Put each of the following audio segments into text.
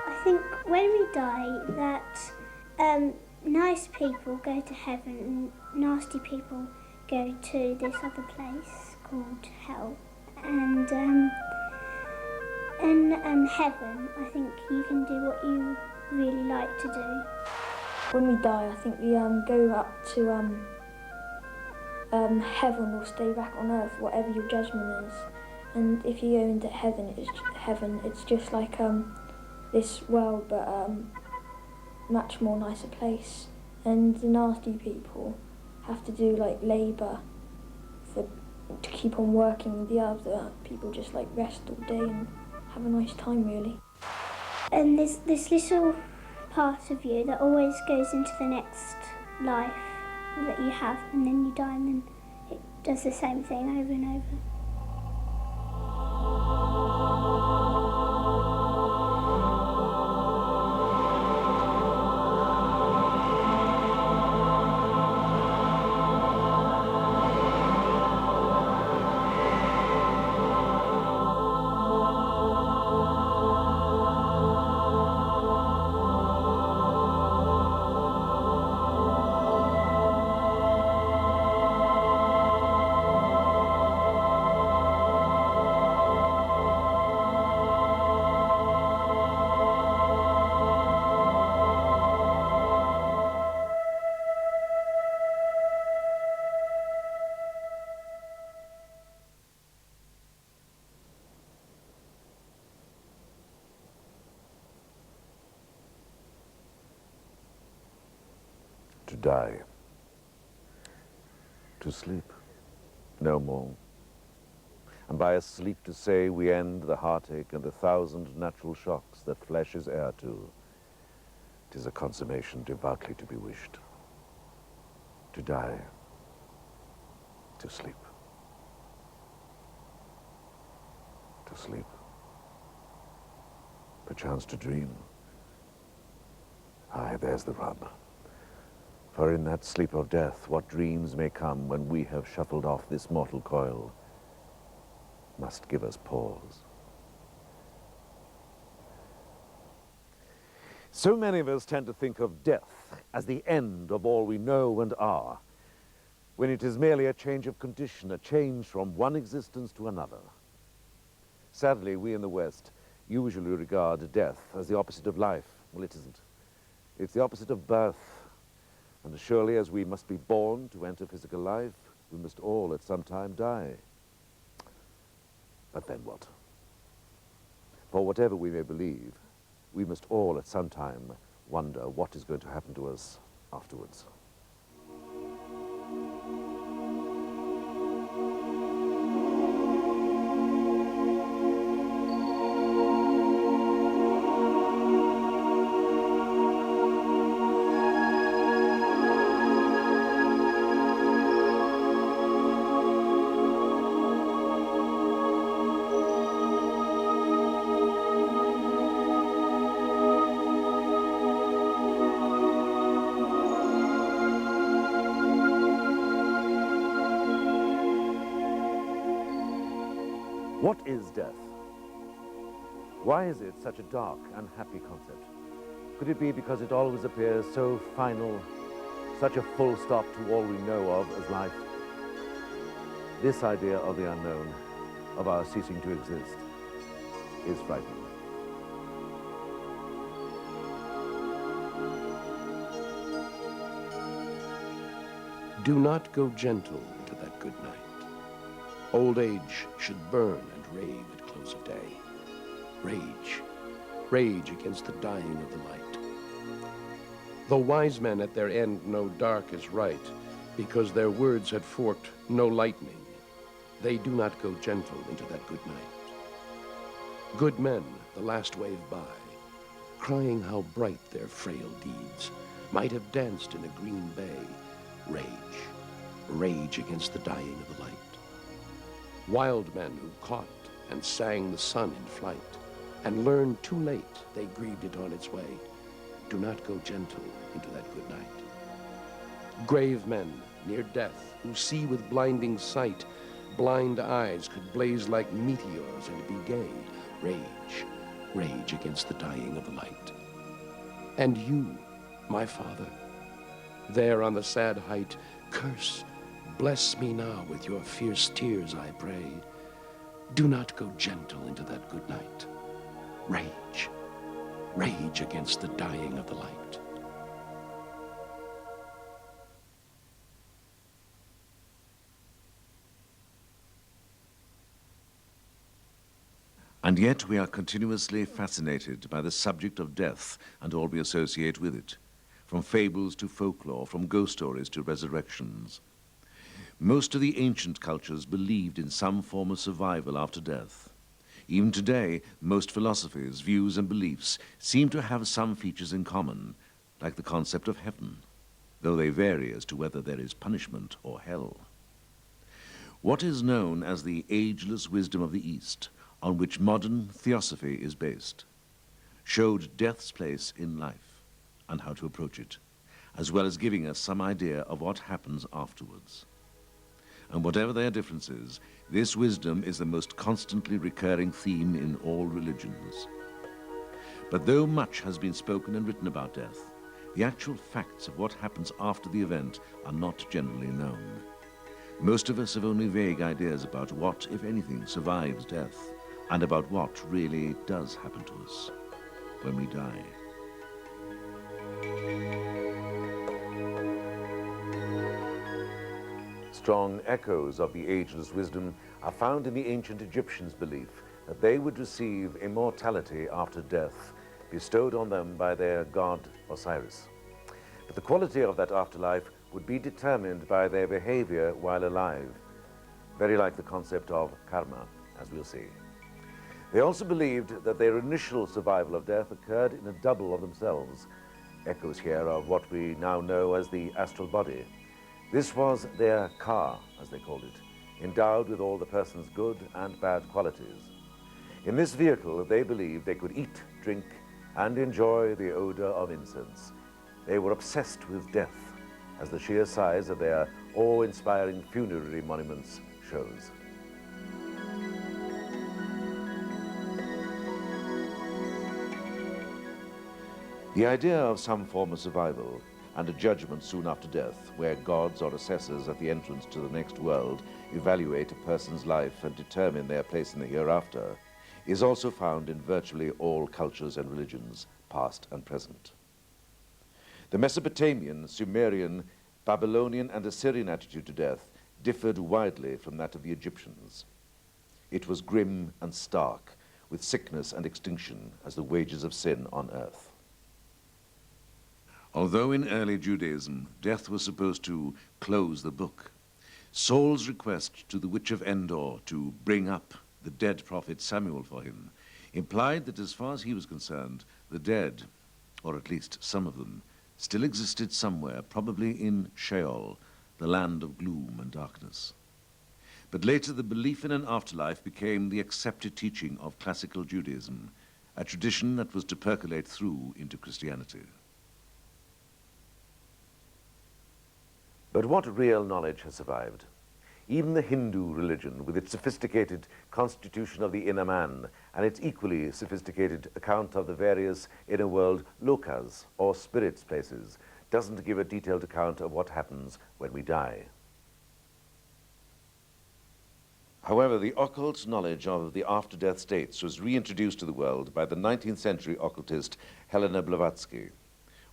I think when we die that nice people go to heaven and nasty people go to this other place called hell. And in heaven, I think you can do what you really like to do. When we die, I think we go up to heaven or stay back on earth, whatever your judgment is. And if you go into heaven, it's just like this world, but much more nicer place. And the nasty people have to do like labour to keep on working. The other people just like rest all day and have a nice time, really. And there's this little part of you that always goes into the next life that you have, and then you die, and then it does the same thing over and over. To die, to sleep, no more. And by a sleep to say we end the heartache and the 1,000 natural shocks that flesh is heir to. 'Tis a consummation devoutly to be wished. To die, to sleep. To sleep. Perchance to dream. Aye, there's the rub. For in that sleep of death, what dreams may come when we have shuffled off this mortal coil, must give us pause. So many of us tend to think of death as the end of all we know and are, when it is merely a change of condition, a change from one existence to another. Sadly, we in the West usually regard death as the opposite of life. Well, it isn't. It's the opposite of birth. And as surely as we must be born to enter physical life, we must all at some time die. But then what? For whatever we may believe, we must all at some time wonder what is going to happen to us afterwards. What is death? Why is it such a dark, unhappy concept? Could it be because it always appears so final, such a full stop to all we know of as life? This idea of the unknown, of our ceasing to exist, is frightening. Do not go gentle into that good night. Old age should burn and rave at close of day. Rage, rage against the dying of the light. Though wise men at their end know dark is right, because their words had forked no lightning, they do not go gentle into that good night. Good men, the last wave by, crying how bright their frail deeds, might have danced in a green bay. Rage, rage against the dying of the light. Wild men who caught and sang the sun in flight, and learned too late they grieved it on its way, do not go gentle into that good night. Grave men near death, who see with blinding sight, blind eyes could blaze like meteors and be gay. Rage, rage against the dying of the light. And you, my father, there on the sad height, curse, bless me now with your fierce tears, I pray. Do not go gentle into that good night. Rage, rage against the dying of the light. And yet we are continuously fascinated by the subject of death and all we associate with it, from fables to folklore, from ghost stories to resurrections. Most of the ancient cultures believed in some form of survival after death. Even today, most philosophies, views, and beliefs seem to have some features in common, like the concept of heaven, though they vary as to whether there is punishment or hell. What is known as the ageless wisdom of the East, on which modern theosophy is based, showed death's place in life and how to approach it, as well as giving us some idea of what happens afterwards. And whatever their differences, this wisdom is the most constantly recurring theme in all religions. But though much has been spoken and written about death, the actual facts of what happens after the event are not generally known. Most of us have only vague ideas about what, if anything, survives death, and about what really does happen to us when we die. Strong echoes of the ageless wisdom are found in the ancient Egyptians' belief that they would receive immortality after death, bestowed on them by their god Osiris. But the quality of that afterlife would be determined by their behavior while alive, very like the concept of karma, as we'll see. They also believed that their initial survival of death occurred in a double of themselves, echoes here of what we now know as the astral body. This was their ka, as they called it, endowed with all the person's good and bad qualities. In this vehicle, they believed they could eat, drink, and enjoy the odor of incense. They were obsessed with death, as the sheer size of their awe-inspiring funerary monuments shows. The idea of some form of survival and a judgment soon after death, where gods or assessors at the entrance to the next world evaluate a person's life and determine their place in the hereafter, is also found in virtually all cultures and religions, past and present. The Mesopotamian, Sumerian, Babylonian, and Assyrian attitude to death differed widely from that of the Egyptians. It was grim and stark, with sickness and extinction as the wages of sin on earth. Although in early Judaism, death was supposed to close the book, Saul's request to the witch of Endor to bring up the dead prophet Samuel for him implied that as far as he was concerned, the dead, or at least some of them, still existed somewhere, probably in Sheol, the land of gloom and darkness. But later the belief in an afterlife became the accepted teaching of classical Judaism, a tradition that was to percolate through into Christianity. But what real knowledge has survived? Even the Hindu religion, with its sophisticated constitution of the inner man and its equally sophisticated account of the various inner world lokas, or spirits' places, doesn't give a detailed account of what happens when we die. However, the occult knowledge of the after-death states was reintroduced to the world by the 19th century occultist Helena Blavatsky,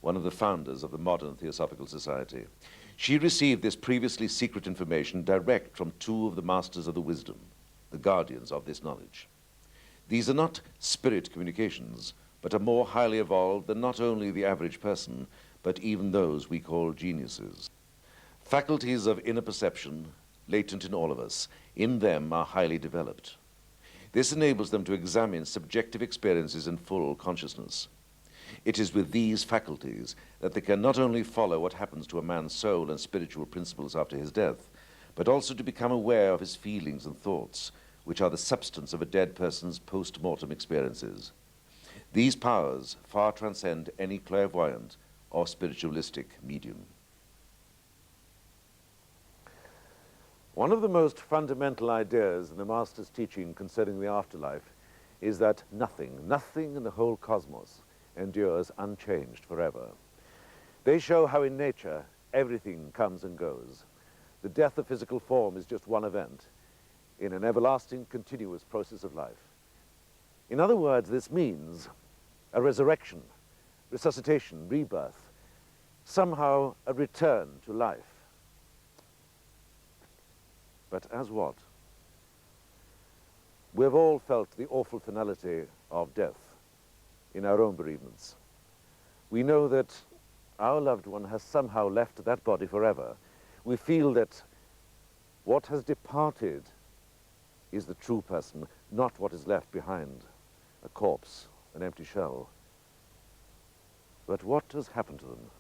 one of the founders of the modern Theosophical Society. She received this previously secret information direct from two of the masters of the wisdom, the guardians of this knowledge. These are not spirit communications, but are more highly evolved than not only the average person, but even those we call geniuses. Faculties of inner perception, latent in all of us, in them are highly developed. This enables them to examine subjective experiences in full consciousness. It is with these faculties that they can not only follow what happens to a man's soul and spiritual principles after his death, but also to become aware of his feelings and thoughts, which are the substance of a dead person's post-mortem experiences. These powers far transcend any clairvoyant or spiritualistic medium. One of the most fundamental ideas in the Master's teaching concerning the afterlife is that nothing in the whole cosmos endures unchanged forever. They show how in nature everything comes and goes. The death of physical form is just one event in an everlasting, continuous process of life. In other words, this means a resurrection, resuscitation, rebirth, somehow a return to life. But as what? We've all felt the awful finality of death in our own bereavements. We know that our loved one has somehow left that body forever. We feel that what has departed is the true person, not what is left behind, a corpse, an empty shell. But what has happened to them?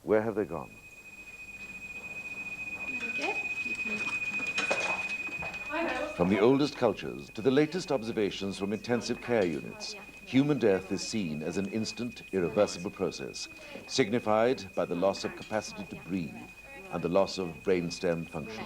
Where have they gone? From the oldest cultures to the latest observations from intensive care units, human death is seen as an instant, irreversible process, signified by the loss of capacity to breathe and the loss of brainstem function.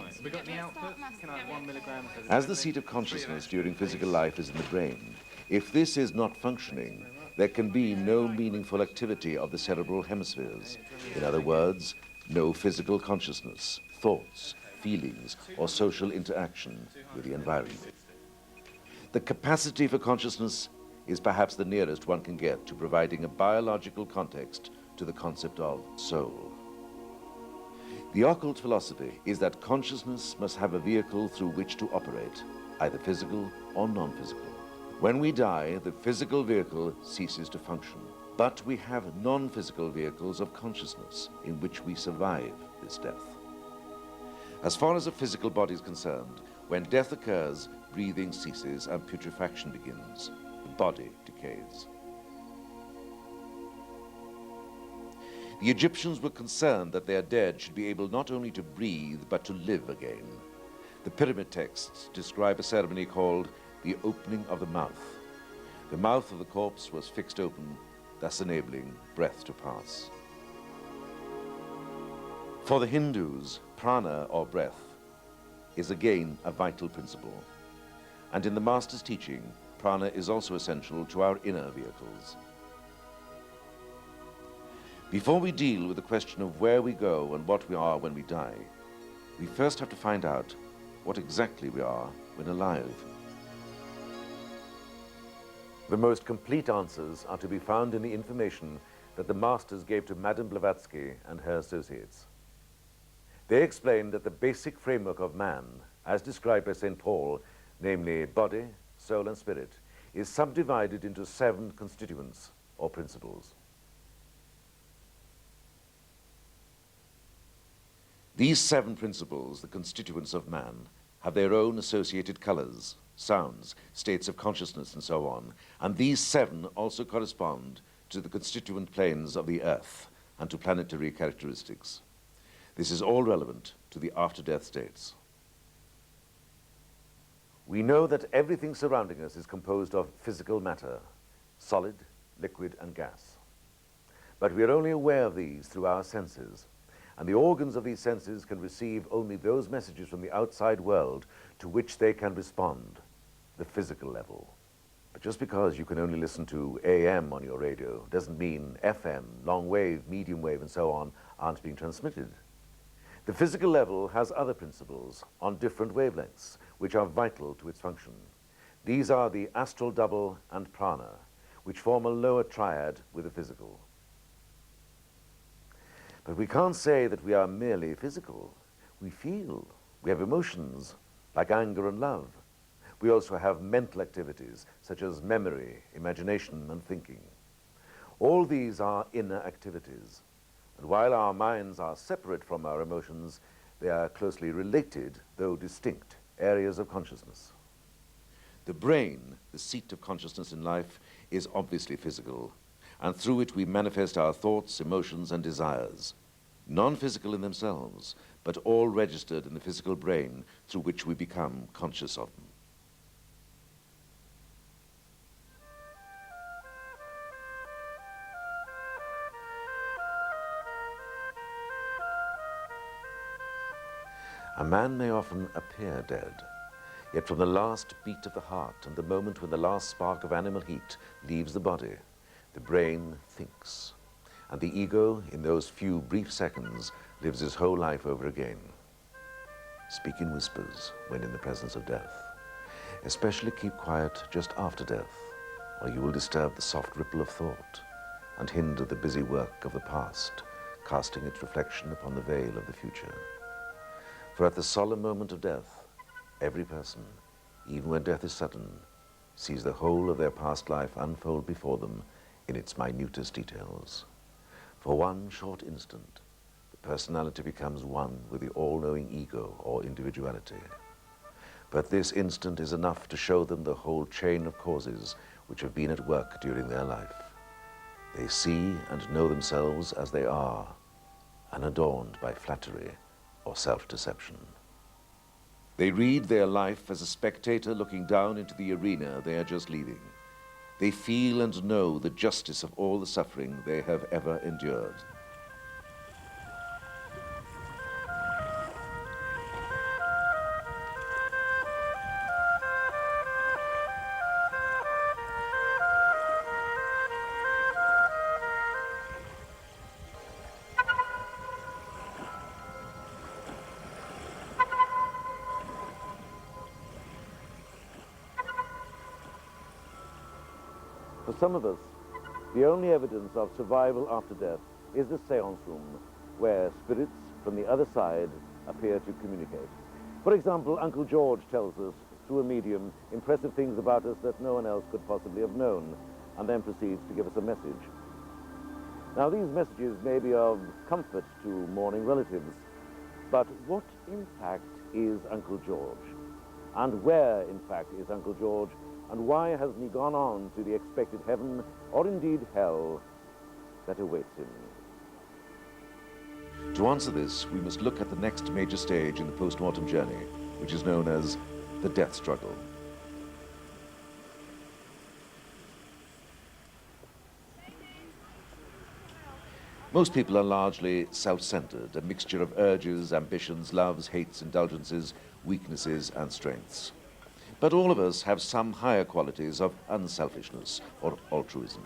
As the seat of consciousness during physical life is in the brain, if this is not functioning, there can be no meaningful activity of the cerebral hemispheres. In other words, no physical consciousness, thoughts, feelings, or social interaction with the environment. The capacity for consciousness is perhaps the nearest one can get to providing a biological context to the concept of soul. The occult philosophy is that consciousness must have a vehicle through which to operate, either physical or non-physical. When we die, the physical vehicle ceases to function, but we have non-physical vehicles of consciousness in which we survive this death. As far as a physical body is concerned, when death occurs, breathing ceases and putrefaction begins. The body decays. The Egyptians were concerned that their dead should be able not only to breathe, but to live again. The pyramid texts describe a ceremony called the opening of the mouth. The mouth of the corpse was fixed open, thus enabling breath to pass. For the Hindus, prana, or breath, is again a vital principle. And in the Master's teaching, prana is also essential to our inner vehicles. Before we deal with the question of where we go and what we are when we die, we first have to find out what exactly we are when alive. The most complete answers are to be found in the information that the Masters gave to Madame Blavatsky and her associates. They explained that the basic framework of man, as described by St. Paul, namely body, soul, and spirit, is subdivided into 7 constituents or principles. These 7 principles, the constituents of man, have their own associated colors, sounds, states of consciousness, and so on, and these 7 also correspond to the constituent planes of the earth and to planetary characteristics. This is all relevant to the after-death states. We know that everything surrounding us is composed of physical matter, solid, liquid, and gas. But we are only aware of these through our senses, and the organs of these senses can receive only those messages from the outside world to which they can respond, the physical level. But just because you can only listen to AM on your radio doesn't mean FM, long wave, medium wave, and so on aren't being transmitted. The physical level has other principles on different wavelengths, which are vital to its function. These are the astral double and prana, which form a lower triad with the physical. But we can't say that we are merely physical. We feel, we have emotions, like anger and love. We also have mental activities, such as memory, imagination, and thinking. All these are inner activities. And while our minds are separate from our emotions, they are closely related, though distinct, areas of consciousness. The brain, the seat of consciousness in life, is obviously physical, and through it we manifest our thoughts, emotions, and desires. Non-physical in themselves, but all registered in the physical brain through which we become conscious of them. A man may often appear dead, Yet from the last beat of the heart and the moment when the last spark of animal heat leaves the body, the brain thinks, and the ego, in those few brief seconds, lives his whole life over again. Speak in whispers when in the presence of death. Especially keep quiet just after death, or you will disturb the soft ripple of thought and hinder the busy work of the past, casting its reflection upon the veil of the future. For at the solemn moment of death, every person, even when death is sudden, sees the whole of their past life unfold before them in its minutest details. For one short instant, the personality becomes one with the all-knowing ego or individuality. But this instant is enough to show them the whole chain of causes which have been at work during their life. They see and know themselves as they are, unadorned by flattery or self-deception. They read their life as a spectator looking down into the arena they are just leaving. They feel and know the justice of all the suffering they have ever endured. For some of us, the only evidence of survival after death is the seance room, where spirits from the other side appear to communicate. For example, Uncle George tells us, through a medium, impressive things about us that no one else could possibly have known, and then proceeds to give us a message. Now, these messages may be of comfort to mourning relatives, but what, in fact, is Uncle George? And where, in fact, is Uncle George? And why hasn't he gone on to the expected heaven, or indeed hell, that awaits him? To answer this, we must look at the next major stage in the post-mortem journey, which is known as the death struggle. Most people are largely self-centered, a mixture of urges, ambitions, loves, hates, indulgences, weaknesses, and strengths. But all of us have some higher qualities of unselfishness or altruism.